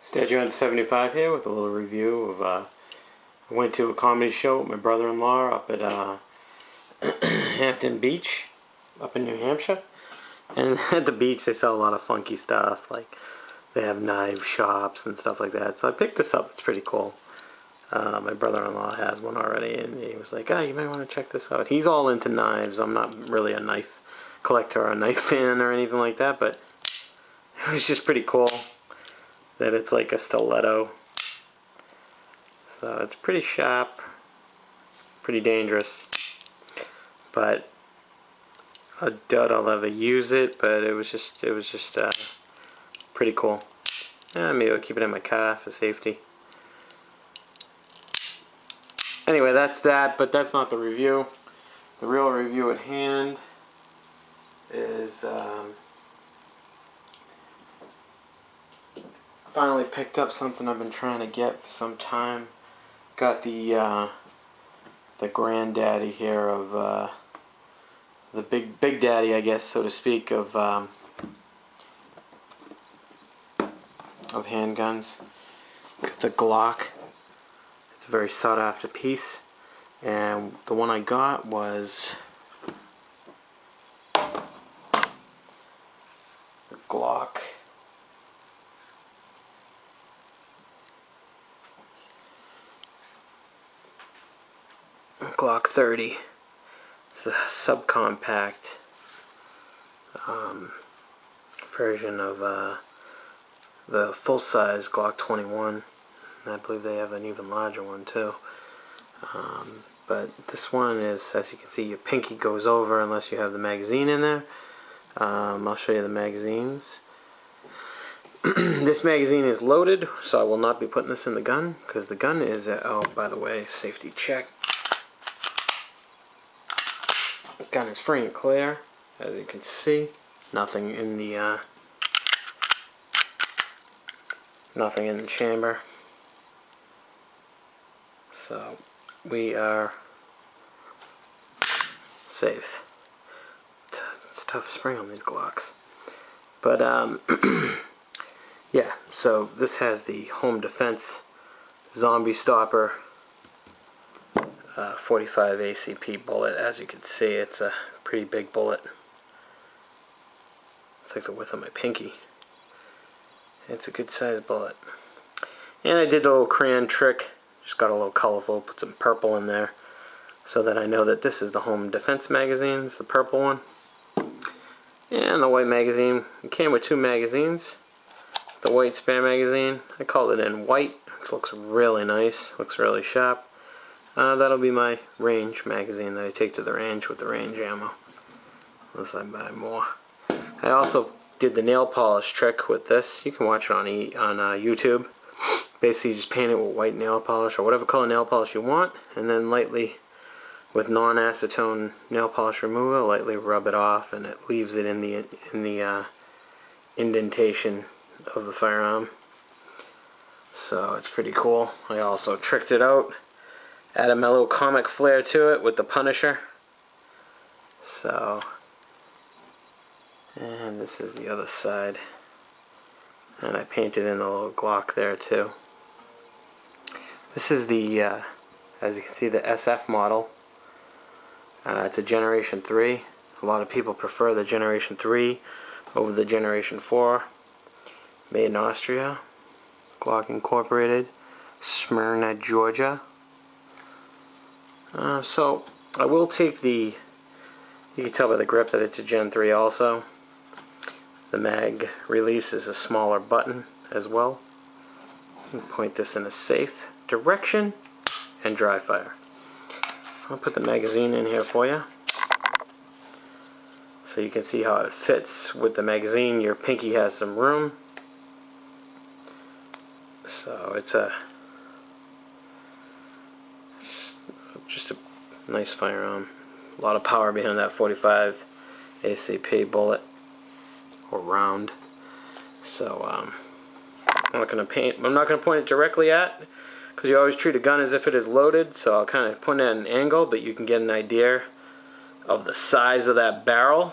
Statue 75 here with a little review of I went to a comedy show with my brother-in-law up at Hampton Beach up in New Hampshire, and at the beach they sell a lot of funky stuff, like they have knife shops and stuff like that, so I picked this up. It's pretty cool. My brother-in-law has one already, and he was like, you might want to check this out. He's all into knives. I'm not really a knife collector or a knife fan or anything like that, but it was just pretty cool that it's like a stiletto. So it's pretty sharp, pretty dangerous, but I doubt I'll ever use it, but it was just pretty cool. Maybe I'll keep it in my car for safety. Anyway, that's that, but that's not the review. The real review at hand is finally picked up something I've been trying to get for some time. Got the granddaddy here of the big daddy, I guess, so to speak, of handguns. Got the Glock. It's a very sought after piece, and the one I got was the Glock Glock 30. It's a subcompact version of the full-size Glock 21. And I believe they have an even larger one too. But this one is, as you can see, your pinky goes over unless you have the magazine in there. I'll show you the magazines. This magazine is loaded, so I will not be putting this in the gun, because the gun is, oh, by the way, safety check. The gun is free and clear, as you can see. Nothing in the chamber. So we are safe. It's a tough spring on these Glocks, but yeah. So this has the home defense zombie stopper 45 ACP bullet. As you can see, it's a pretty big bullet. It's like the width of my pinky. It's a good sized bullet. And I did the little crayon trick. Just got a little colorful, put some purple in there so that I know that this is the home defense magazine. It's the purple one. And the white magazine. It came with two magazines. The white spare magazine, I called it in white. It looks really nice, looks really sharp. That'll be my range magazine that I take to the range with the range ammo, unless I buy more. I also did the nail polish trick with this. You can watch it on YouTube. Basically, you just paint it with white nail polish or whatever color nail polish you want, and then lightly, with non-acetone nail polish remover, lightly rub it off, and it leaves it in the indentation of the firearm. So it's pretty cool. I also tricked it out, added my little comic flair to it with the Punisher. So, and this is the other side, and I painted in the little Glock there too. This is the, as you can see, the SF model. It's a Generation 3. A lot of people prefer the Generation 3 over the Generation 4. Made in Austria. Glock Incorporated. Smyrna, Georgia. So, I will take the, you can tell by the grip that it's a Gen 3 also. The mag release is a smaller button as well. You can point this in a safe direction and dry fire. I'll put the magazine in here for you so you can see how it fits. With the magazine, your pinky has some room, so it's just a nice firearm. A lot of power behind that 45 ACP bullet or round. So I'm not going to point it directly at, because you always treat a gun as if it is loaded, so I'll kind of point it at an angle, but you can get an idea of the size of that barrel,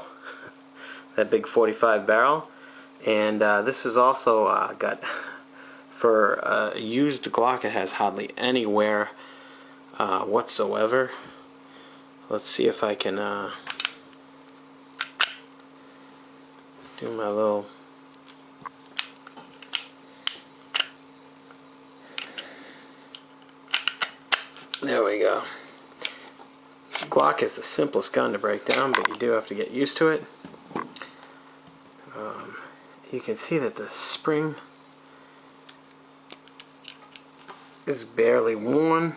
that big 45 barrel. And this is also got For a used Glock, it has hardly any wear whatsoever. Let's see if I can do my little... There we go. Glock is the simplest gun to break down, but you do have to get used to it. You can see that the spring is barely worn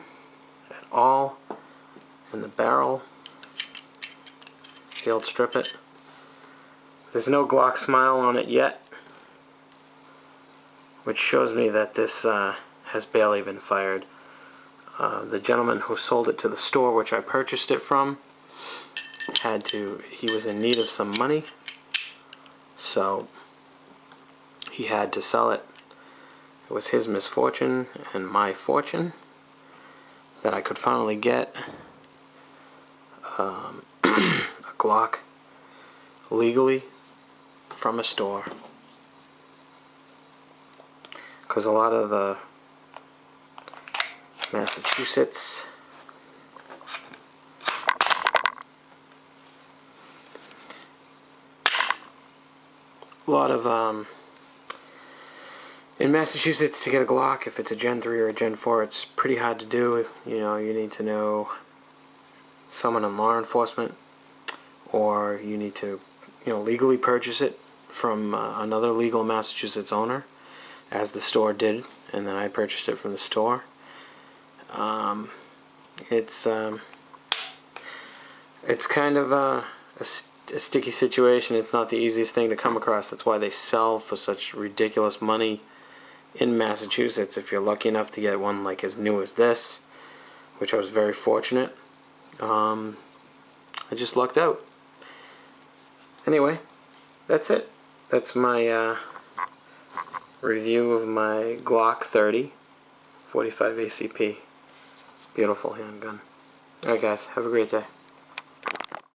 at all, and the barrel, field strip it. There's no Glock smile on it yet, which shows me that this has barely been fired. The gentleman who sold it to the store which I purchased it from he was in need of some money, so he had to sell it. It was his misfortune and my fortune that I could finally get a Glock legally from a store, because a lot of the Massachusetts in Massachusetts, to get a Glock, if it's a Gen 3 or a Gen 4, it's pretty hard to do. You know, you need to know someone in law enforcement, or you need to, legally purchase it from another legal Massachusetts owner, as the store did, and then I purchased it from the store. It's kind of a sticky situation. It's not the easiest thing to come across. That's why they sell for such ridiculous money in Massachusetts. If you're lucky enough to get one like as new as this, which I was very fortunate, I just lucked out. Anyway, that's it. That's my review of my Glock 30 45 ACP. Beautiful handgun. Alright guys, have a great day.